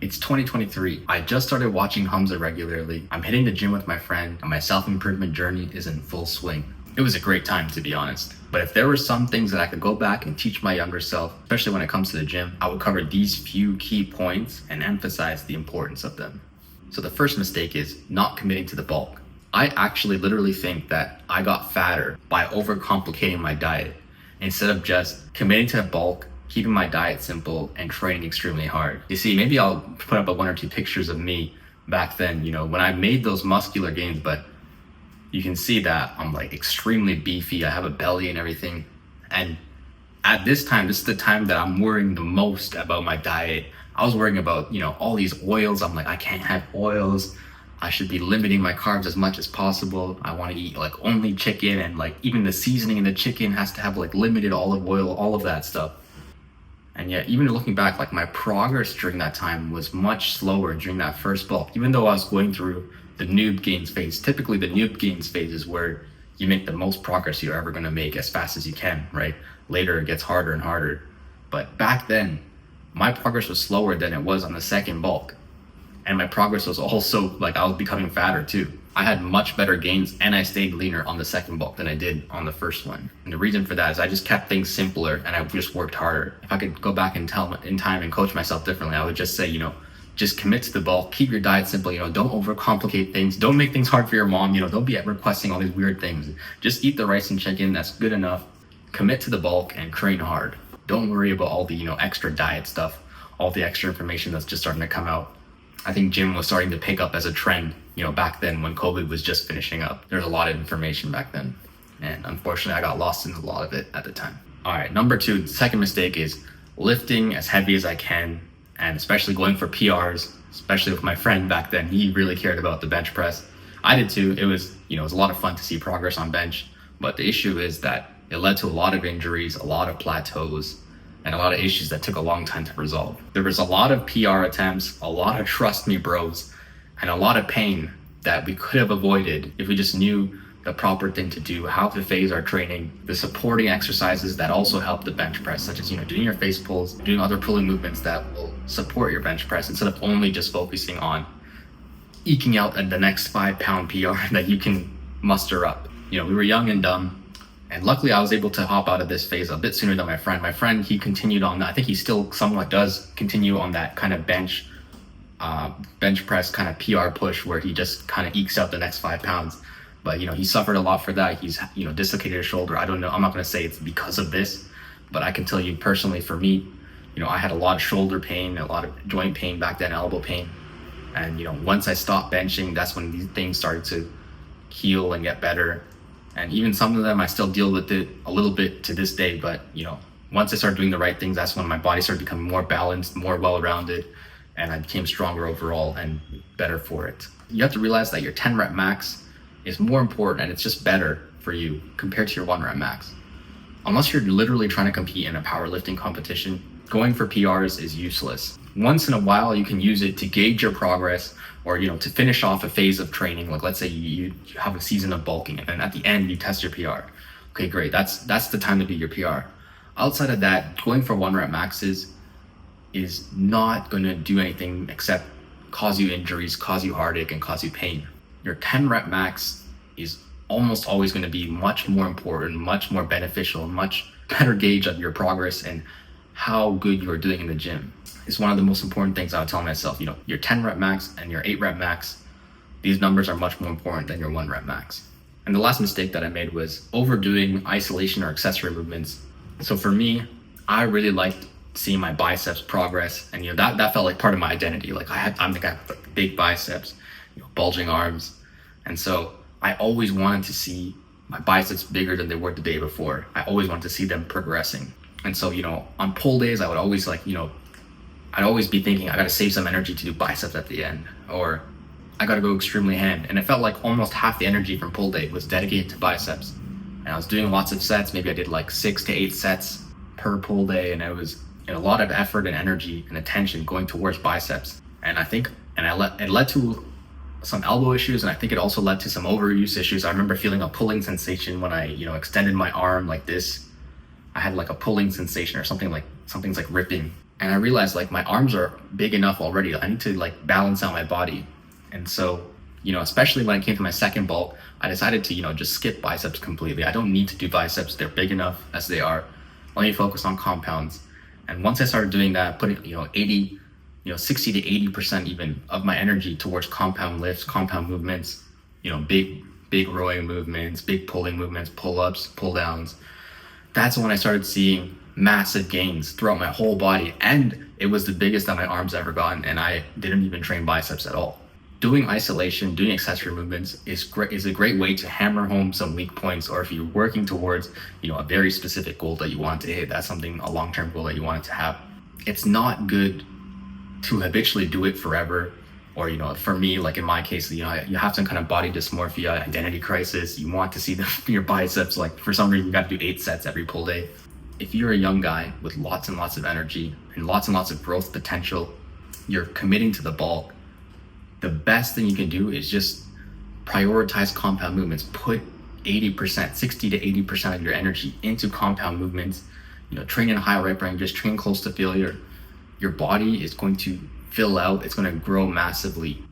It's 2023. I just started watching Hamza regularly. I'm hitting the gym with my friend, and my self-improvement journey is in full swing. It was a great time, to be honest. But if there were some things that I could go back and teach my younger self, especially when it comes to the gym, I would cover these few key points and emphasize the importance of them. So the first mistake is not committing to the bulk. I actually literally think that I got fatter by overcomplicating my diet instead of just committing to the bulk, keeping my diet simple, and training extremely hard. You see, maybe I'll put up one or two pictures of me back then, when I made those muscular gains, but you can see that I'm like extremely beefy. I have a belly and everything. And at this time, this is the time that I'm worrying the most about my diet. I was worrying about, all these oils. I'm like, I can't have oils. I should be limiting my carbs as much as possible. I want to eat like only chicken, and like even the seasoning in the chicken has to have like limited olive oil, all of that stuff. And yet, even looking back, like my progress during that time was much slower during that first bulk, even though I was going through the noob gains phase. Typically the noob gains phase is where you make the most progress you're ever going to make as fast as you can, right? Later it gets harder and harder. But back then, my progress was slower than it was on the second bulk. And my progress was also like I was becoming fatter too. I had much better gains and I stayed leaner on the second bulk than I did on the first one. And the reason for that is I just kept things simpler and I just worked harder. If I could go back in time and coach myself differently, I would just say, just commit to the bulk, keep your diet simple, don't overcomplicate things, don't make things hard for your mom, don't be requesting all these weird things. Just eat the rice and chicken, that's good enough. Commit to the bulk and train hard. Don't worry about all the, extra diet stuff, all the extra information that's just starting to come out. I think gym was starting to pick up as a trend, back then when COVID was just finishing up. There's a lot of information back then. And unfortunately, I got lost in a lot of it at the time. All right, number two, the second mistake is lifting as heavy as I can, and especially going for PRs, especially with my friend back then. He really cared about the bench press. I did too. It was, it was a lot of fun to see progress on bench. But the issue is that it led to a lot of injuries, a lot of plateaus, and a lot of issues that took a long time to resolve. There was a lot of PR attempts, a lot of trust me bros, and a lot of pain that we could have avoided if we just knew the proper thing to do, how to phase our training, the supporting exercises that also help the bench press, such as, doing your face pulls, doing other pulling movements that will support your bench press instead of only just focusing on eking out the next 5-pound PR that you can muster up. We were young and dumb. And luckily I was able to hop out of this phase a bit sooner than my friend. My friend, he continued on that. I think he still somewhat does continue on that kind of bench press kind of PR push where he just kind of ekes out the next 5 pounds. But, he suffered a lot for that. He's, dislocated his shoulder. I don't know. I'm not going to say it's because of this, but I can tell you personally for me, I had a lot of shoulder pain, a lot of joint pain back then, elbow pain. And, once I stopped benching, that's when these things started to heal and get better. And even some of them, I still deal with it a little bit to this day. But, once I started doing the right things, that's when my body started becoming more balanced, more well-rounded, and I became stronger overall and better for it. You have to realize that your 10 rep max is more important and it's just better for you compared to your 1 rep max. Unless you're literally trying to compete in a powerlifting competition, going for PRs is useless. Once in a while, you can use it to gauge your progress or, to finish off a phase of training. Like let's say you have a season of bulking and then at the end you test your PR. Okay, great. That's the time to do your PR. Outside of that, going for 1 rep maxes is not going to do anything except cause you injuries, cause you heartache, and cause you pain. Your 10 rep max is almost always going to be much more important, much more beneficial, much better gauge of your progress and how good you're doing in the gym. It's one of the most important things I would tell myself. Your 10 rep max and your 8 rep max, these numbers are much more important than your 1 rep max. And the last mistake that I made was overdoing isolation or accessory movements. So for me, I really liked seeing my biceps progress, and that felt like part of my identity. Like I think I have big biceps, bulging arms, and so I always wanted to see my biceps bigger than they were the day before. I always wanted to see them progressing. And so on pull days, I would always I'd always be thinking I got to save some energy to do biceps at the end, or I got to go extremely hand. And it felt like almost half the energy from pull day was dedicated to biceps. And I was doing lots of sets. Maybe I did like 6 to 8 sets per pull day, and it was a lot of effort and energy and attention going towards biceps. And it led to some elbow issues, and I think it also led to some overuse issues. I remember feeling a pulling sensation when I extended my arm like this. I had like a pulling sensation or something's like ripping. And I realized like my arms are big enough already. I need to like balance out my body. And so, especially when it came to my second bulk, I decided to, just skip biceps completely. I don't need to do biceps. They're big enough as they are. Let me focus on compounds. And once I started doing that, putting, 60 to 80% even of my energy towards compound lifts, compound movements, big rowing movements, big pulling movements, pull-ups, pull-downs. That's when I started seeing massive gains throughout my whole body. And it was the biggest that my arms ever gotten. And I didn't even train biceps at all. Doing isolation, doing accessory movements is a great way to hammer home some weak points, or if you're working towards, a very specific goal that you want to hit, that's a long-term goal that you want to have. It's not good to habitually do it forever, or, for me, like in my case, you have some kind of body dysmorphia, identity crisis. You want to see your biceps, like for some reason you got to do 8 sets every pull day. If you're a young guy with lots and lots of energy and lots of growth potential, you're committing to the bulk, the best thing you can do is just prioritize compound movements. Put 80%, 60 to 80% of your energy into compound movements. Train in high rep ranges, train close to failure. Your body is going to fill out, it's going to grow massively.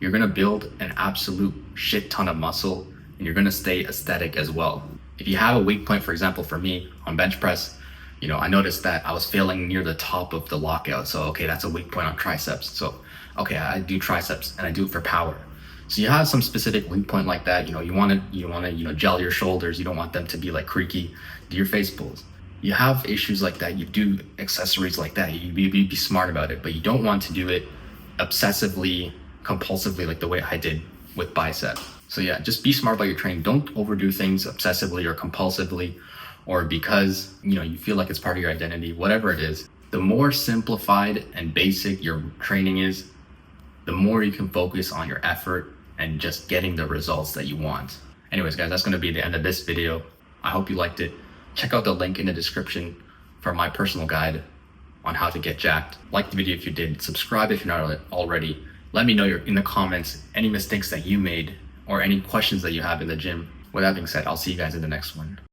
You're going to build an absolute shit ton of muscle, and you're going to stay aesthetic as well. If you have a weak point, for example, for me on bench press, I noticed that I was failing near the top of the lockout. So, okay, that's a weak point on triceps. So, okay, I do triceps and I do it for power. So you have some specific weak point like that. You want to gel your shoulders. You don't want them to be like creaky. Do your face pulls. You have issues like that. You do accessories like that. You be smart about it, but you don't want to do it obsessively, compulsively, like the way I did with bicep. So yeah, just be smart about your training. Don't overdo things obsessively or compulsively, or because you feel like it's part of your identity, whatever it is. The more simplified and basic your training is, the more you can focus on your effort and just getting the results that you want. Anyways, guys, that's going to be the end of this video. I hope you liked it. Check out the link in the description for my personal guide on how to get jacked. Like the video if you did. Subscribe if you're not already. Let me know in the comments any mistakes that you made or any questions that you have in the gym. With that being said, I'll see you guys in the next one.